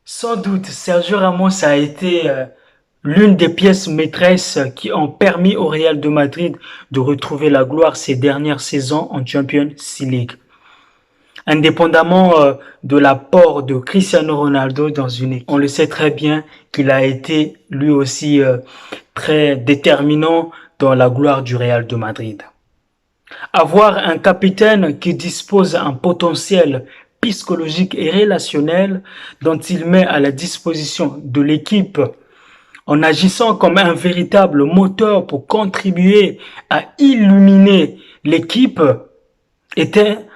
Sans doute, Sergio Ramos a été l'une des pièces maîtresses qui ont permis au Real de Madrid de retrouver la gloire ces dernières saisons en Champions League. Indépendamment de l'apport de Cristiano Ronaldo dans une équipe, on le sait très bien qu'il a été lui aussi très déterminant dans la gloire du Real de Madrid. Avoir un capitaine qui dispose d'un potentiel psychologique et relationnel dont il met à la disposition de l'équipe en agissant comme un véritable moteur pour contribuer à illuminer l'équipe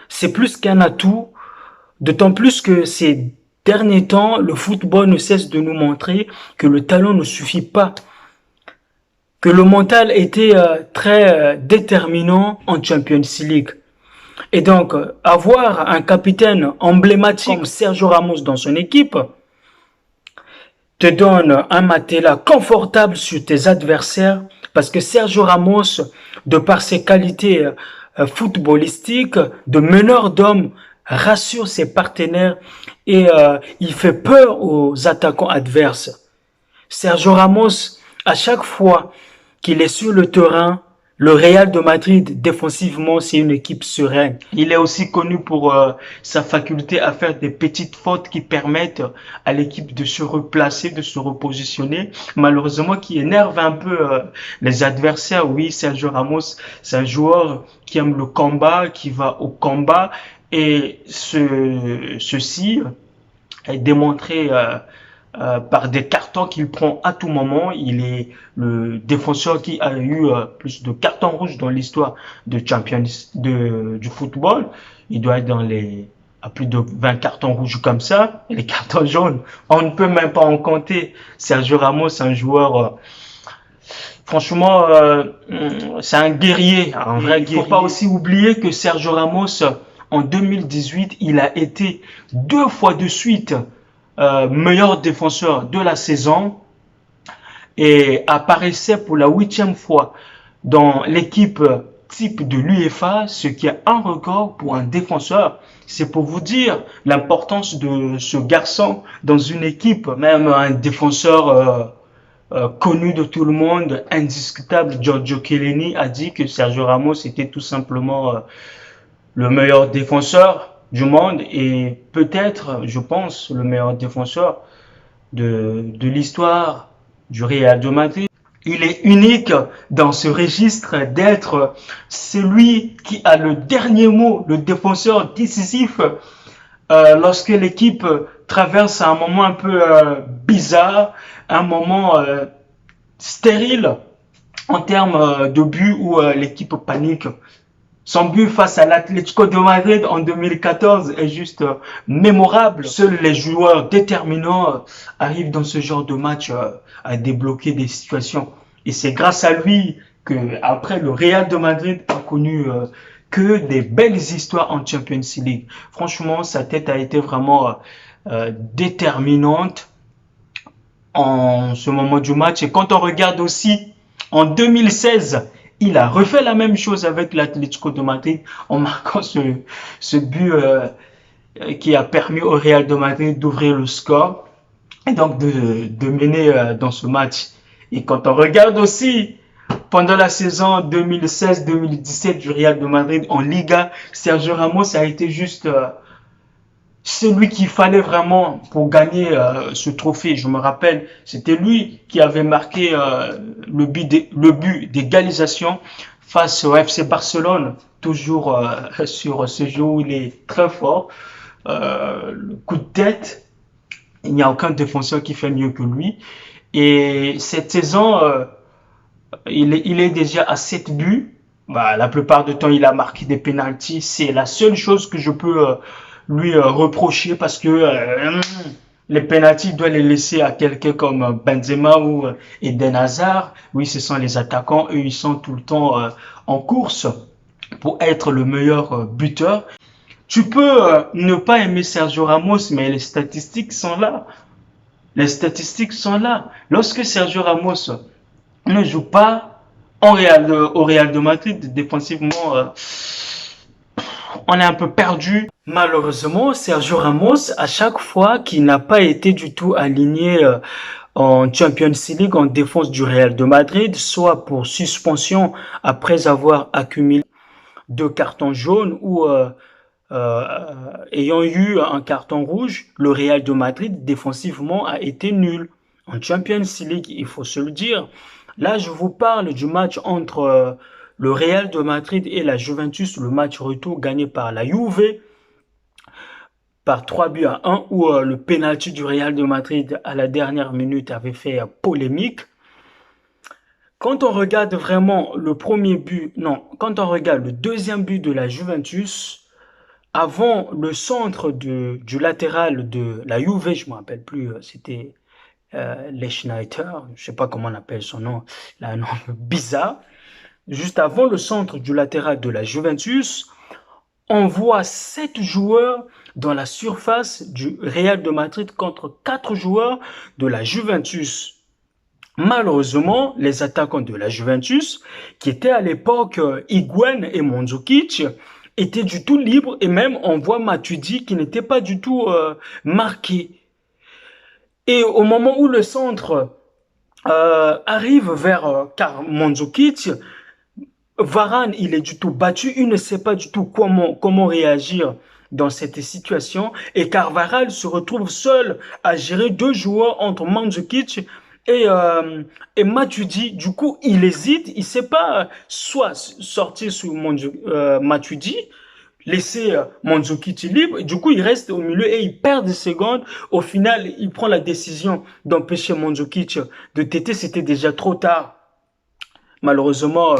c'est plus qu'un atout, d'autant plus que ces derniers temps, le football ne cesse de nous montrer que le talent ne suffit pas, que le mental était très déterminant en Champions League. Et donc, avoir un capitaine emblématique comme Sergio Ramos dans son équipe te donne un matelas confortable sur tes adversaires parce que Sergio Ramos, de par ses qualités footballistiques, de meneur d'hommes, rassure ses partenaires et il fait peur aux attaquants adverses. Sergio Ramos, à chaque fois qu'il est sur le terrain, le Real de Madrid, défensivement, c'est une équipe sereine. Il est aussi connu pour sa faculté à faire des petites fautes qui permettent à l'équipe de se replacer, de se repositionner. Malheureusement, qui énerve un peu les adversaires. Oui, Sergio Ramos, c'est un joueur qui aime le combat, qui va au combat. Et ceci est démontré par des cartons qu'il prend à tout moment. Il est le défenseur qui a eu plus de cartons rouges dans l'histoire du football. Il doit être à plus de 20 cartons rouges comme ça. Et les cartons jaunes, on ne peut même pas en compter. Sergio Ramos, un joueur, franchement, c'est un guerrier, un vrai guerrier. Il ne faut pas aussi oublier que Sergio Ramos, en 2018, il a été 2 fois de suite meilleur défenseur de la saison et apparaissait pour la 8e fois dans l'équipe type de l'UEFA, ce qui est un record pour un défenseur. C'est pour vous dire l'importance de ce garçon dans une équipe. Même un défenseur connu de tout le monde, indiscutable, Giorgio Chiellini, a dit que Sergio Ramos était tout simplement le meilleur défenseur du monde et peut-être, je pense, le meilleur défenseur de l'histoire du Real de Madrid. Il est unique dans ce registre d'être celui qui a le dernier mot, le défenseur décisif lorsque l'équipe traverse un moment un peu bizarre, un moment stérile en termes de but où l'équipe panique. Son but face à l'Atlético de Madrid en 2014 est juste mémorable. Seuls les joueurs déterminants arrivent dans ce genre de match à débloquer des situations. Et c'est grâce à lui que après le Real de Madrid a connu que des belles histoires en Champions League. Franchement, sa tête a été vraiment déterminante en ce moment du match. Et quand on regarde aussi en 2016, il a refait la même chose avec l'Atlético de Madrid en marquant ce but qui a permis au Real de Madrid d'ouvrir le score et donc de mener dans ce match. Et quand on regarde aussi pendant la saison 2016-2017 du Real de Madrid en Liga, Sergio Ramos a été juste celui qu'il fallait vraiment pour gagner ce trophée. Je me rappelle, c'était lui qui avait marqué le but d'égalisation face au FC Barcelone, toujours sur ce jeu où il est très fort. Le coup de tête, il n'y a aucun défenseur qui fait mieux que lui. Et cette saison, il est déjà à 7 buts. Bah, la plupart du temps, il a marqué des pénaltys. C'est la seule chose que je peux lui reprocher parce que les pénaltys, il doit les laisser à quelqu'un comme Benzema ou Eden Hazard. Oui, ce sont les attaquants. Eux, ils sont tout le temps en course pour être le meilleur buteur. Tu peux ne pas aimer Sergio Ramos, mais les statistiques sont là. Les statistiques sont là. Lorsque Sergio Ramos ne joue pas au Real de Madrid, défensivement, on est un peu perdu. Malheureusement, Sergio Ramos, à chaque fois qu'il n'a pas été du tout aligné en Champions League en défense du Real de Madrid, soit pour suspension après avoir accumulé 2 cartons jaunes ou ayant eu un carton rouge, le Real de Madrid défensivement a été nul. En Champions League, il faut se le dire. Là, je vous parle du match entre le Real de Madrid et la Juventus, le match retour gagné par la Juve par 3 buts à 1, où le penalty du Real de Madrid à la dernière minute avait fait polémique. Quand on regarde vraiment le premier but, non, quand on regarde le deuxième but de la Juventus, avant le centre du latéral de la Juve, je me rappelle plus, c'était Schneider, je sais pas comment on appelle son nom, il a un nom bizarre. Juste avant le centre du latéral de la Juventus, on voit 7 joueurs dans la surface du Real de Madrid contre 4 joueurs de la Juventus. Malheureusement, les attaquants de la Juventus, qui étaient à l'époque Higuaín et Mandzukic, étaient du tout libres, et même on voit Matuidi qui n'était pas du tout marqué. Et au moment où le centre arrive vers Mandzukic, Varane, il est du tout battu, il ne sait pas du tout comment réagir dans cette situation, et Carvajal se retrouve seul à gérer 2 joueurs entre Mandzukic et Matuidi. Du coup, il hésite, il sait pas soit sortir sur Matuidi, laisser Mandzukic libre, et du coup, il reste au milieu et il perd des secondes. Au final, il prend la décision d'empêcher Mandzukic de têter, c'était déjà trop tard. Malheureusement,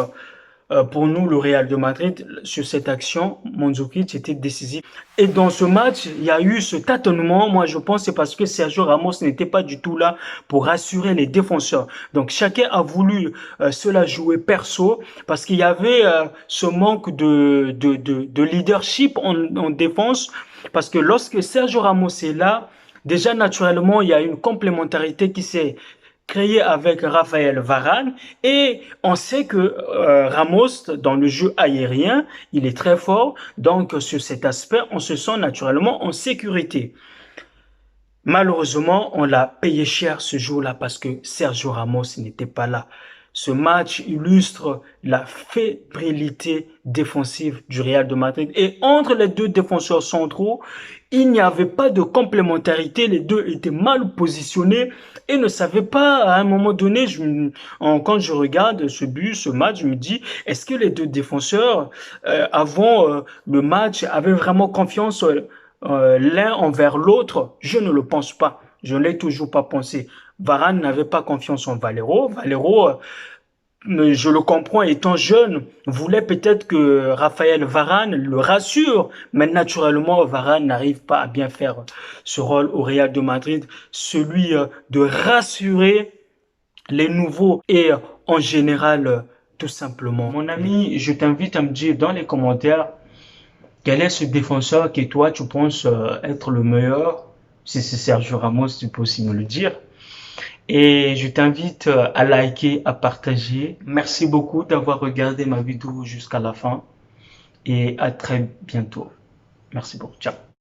pour nous, le Real de Madrid, sur cette action, Mandzukic était décisif. Et dans ce match, il y a eu ce tâtonnement. Moi, je pense que c'est parce que Sergio Ramos n'était pas du tout là pour rassurer les défenseurs. Donc, chacun a voulu se la jouer perso parce qu'il y avait ce manque de leadership en défense. Parce que lorsque Sergio Ramos est là, déjà naturellement, il y a une complémentarité qui s'est créé avec Raphaël Varane, et on sait que Ramos dans le jeu aérien, il est très fort, donc sur cet aspect, on se sent naturellement en sécurité. Malheureusement, on l'a payé cher ce jour-là parce que Sergio Ramos n'était pas là. Ce match illustre la fébrilité défensive du Real de Madrid. Et entre les 2 défenseurs centraux, il n'y avait pas de complémentarité. Les deux étaient mal positionnés et ne savaient pas, à un moment donné, quand je regarde ce match, je me dis, est-ce que les 2 défenseurs, avant le match, avaient vraiment confiance l'un envers l'autre? Je ne le pense pas. Je ne l'ai toujours pas pensé. Varane n'avait pas confiance en Valero. Valero, je le comprends, étant jeune, voulait peut-être que Raphaël Varane le rassure, mais naturellement, Varane n'arrive pas à bien faire ce rôle au Real de Madrid, celui de rassurer les nouveaux et en général, tout simplement. Mon ami, je t'invite à me dire dans les commentaires quel est ce défenseur que toi tu penses être le meilleur. Si c'est Sergio Ramos, tu peux aussi me le dire. Et je t'invite à liker, à partager. Merci beaucoup d'avoir regardé ma vidéo jusqu'à la fin et à très bientôt. Merci beaucoup. Ciao.